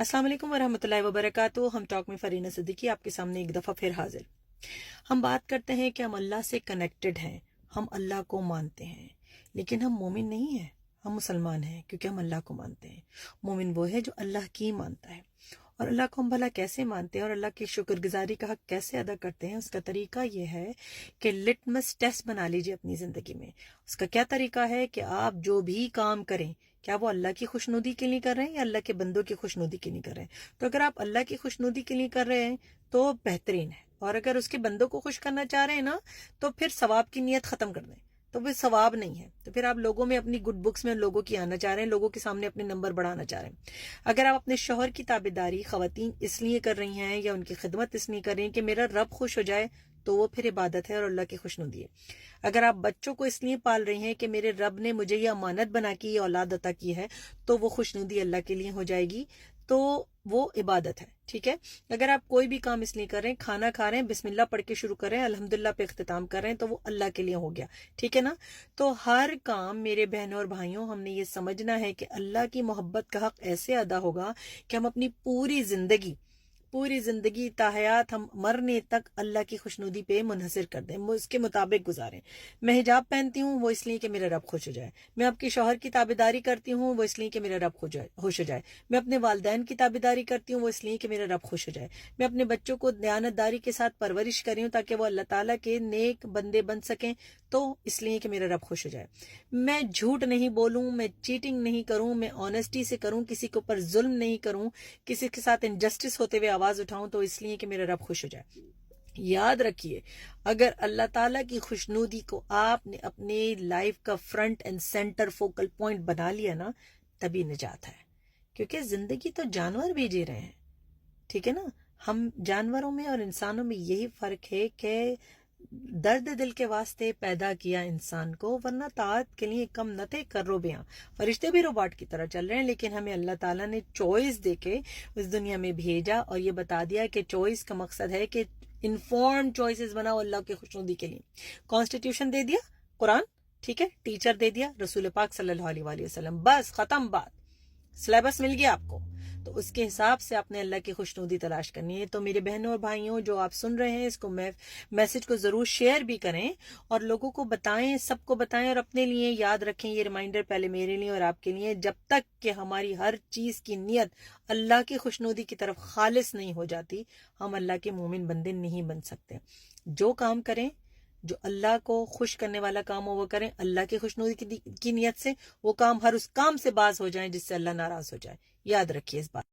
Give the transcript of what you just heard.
अस्सलाम वालेकुम वरहमतुल्लाहि वबरकातुहू। हम टॉक में फरीना सिद्दीकी आपके सामने एक दफ़ा फिर हाजिर। हम बात करते हैं कि हम अल्लाह से कनेक्टेड हैं, हम अल्लाह को मानते हैं, लेकिन हम मोमिन नहीं हैं। हम मुसलमान हैं क्योंकि हम अल्लाह को मानते हैं। मोमिन वो है जो अल्लाह की मानता है। और अल्लाह को हम भला कैसे मानते हैं और अल्लाह की शुक्रगुजारी का हक कैसे अदा करते हैं, उसका तरीका ये है कि लिटमस टेस्ट बना लीजिए अपनी ज़िंदगी में। उसका क्या तरीका है कि आप जो भी काम करें, क्या वो अल्लाह की खुशनुदी के लिए कर रहे हैं या अल्लाह के बंदों की खुशनुदी के लिए कर रहे हैं। तो अगर आप अल्लाह की खुशनुदी के लिए कर रहे हैं तो बेहतरीन है, और अगर उसके बंदों को खुश करना चाह रहे हैं ना, तो फिर सवाब की नीयत ख़त्म कर दें, तो फिर सवाब नहीं है। तो फिर आप लोगों में अपनी गुड बुक्स में लोगों की आना चाह रहे हैं, लोगों के सामने अपने नंबर बढ़ाना चाह रहे हैं। अगर आप अपने शौहर की ताबेदारी ख़वातीन इसलिए कर रही हैं या उनकी खिदमत इसलिए कर रही हैं कि मेरा रब खुश हो जाए, तो वो फिर इबादत है और अल्लाह की खुशनुदी है। अगर आप बच्चों को इसलिए पाल रही हैं कि मेरे रब ने मुझे ये अमानत बना के ये औलाद अता की है, तो वो खुशनुदी अल्लाह के लिए हो जाएगी, तो वो इबादत है। ठीक है। अगर आप कोई भी काम इसलिए कर रहे हैं, खाना खा रहे हैं, बिस्मिल्लाह पढ़ के शुरू कर रहे हैं, अल्हम्दुलिल्लाह पे इख्तिताम कर रहे हैं, तो वो अल्लाह के लिए हो गया। ठीक है ना। तो हर काम मेरे बहनों और भाइयों, हमने ये समझना है कि अल्लाह की मोहब्बत का हक ऐसे अदा होगा कि हम अपनी पूरी जिंदगी ताहयात हम मरने तक अल्लाह की खुशनुदी पे मुनहसर कर दें, उसके मुताबिक गुजारें। मैं हिजाब पहनती हूँ वो इसलिए कि मेरा रब खुश हो जाए। मैं आपके शौहर की ताबेदारी करती हूँ वो इसलिए कि मेरा रब खुश हो जाए। मैं अपने वालिदैन की ताबेदारी करती हूँ वो इसलिए कि मेरा रब खुश हो जाए। मैं अपने बच्चों को दयानतदारी के साथ परवरिश कर रही हूँ ताकि वो अल्लाह ताला के नेक बंदे बन सकें, तो इसलिए कि मेरा रब खुश हो जाए। मैं झूठ नहीं बोलूं, मैं चीटिंग नहीं करूं, मैं ऑनेस्टी से करूं, किसी के ऊपर जुल्म नहीं करूं, किसी के साथ इनजस्टिस होते हुए आवाज उठाऊं, तो इसलिए कि मेरा रब खुश हो जाए। याद रखिए, अगर अल्लाह ताला की खुशनुदी को आपने अपने लाइफ का front end centre focal point बना लिया ना, तभी निजात है। क्योंकि जिंदगी तो जानवर भी जी रहे हैं। ठीक है ना। हम जानवरों में और इंसानों में यही फर्क है कि दर्द दिल के वास्ते पैदा किया इंसान को, वरना ताअत के लिए कम न थे कर्रो बयां। फरिश्ते भी रोबोट की तरह चल रहे हैं, लेकिन हमें अल्लाह ताला ने चॉइस देके इस दुनिया में भेजा और ये बता दिया कि चॉइस का मकसद है कि इन्फॉर्म चॉइसेस बनाओ अल्लाह की खुशनुदी के लिए। कॉन्स्टिट्यूशन दे दिया कुरान, ठीक है, टीचर दे दिया रसूल पाक सल्लल्लाहु अलैहि वसल्लम, बस खत्म बात। सिलेबस मिल गया आपको, तो उसके हिसाब से आपने अल्लाह की खुशनुदी तलाश करनी है। तो मेरे बहनों और भाइयों जो आप सुन रहे हैं, इसको मैसेज को जरूर शेयर भी करें और लोगों को बताएं, सबको बताएं, और अपने लिए याद रखें ये रिमाइंडर, पहले मेरे लिए और आपके लिए, जब तक कि हमारी हर चीज की नियत अल्लाह की खुशनुदी की तरफ खालिस नहीं हो जाती, हम अल्लाह के मोमिन बंदे नहीं बन सकते। जो काम करें जो अल्लाह को खुश करने वाला काम हो वो करें अल्लाह की खुशनुदी की नियत से। वो काम हर उस काम से बाज हो जाए जिससे अल्लाह नाराज हो जाए। याद रखिए इस बात।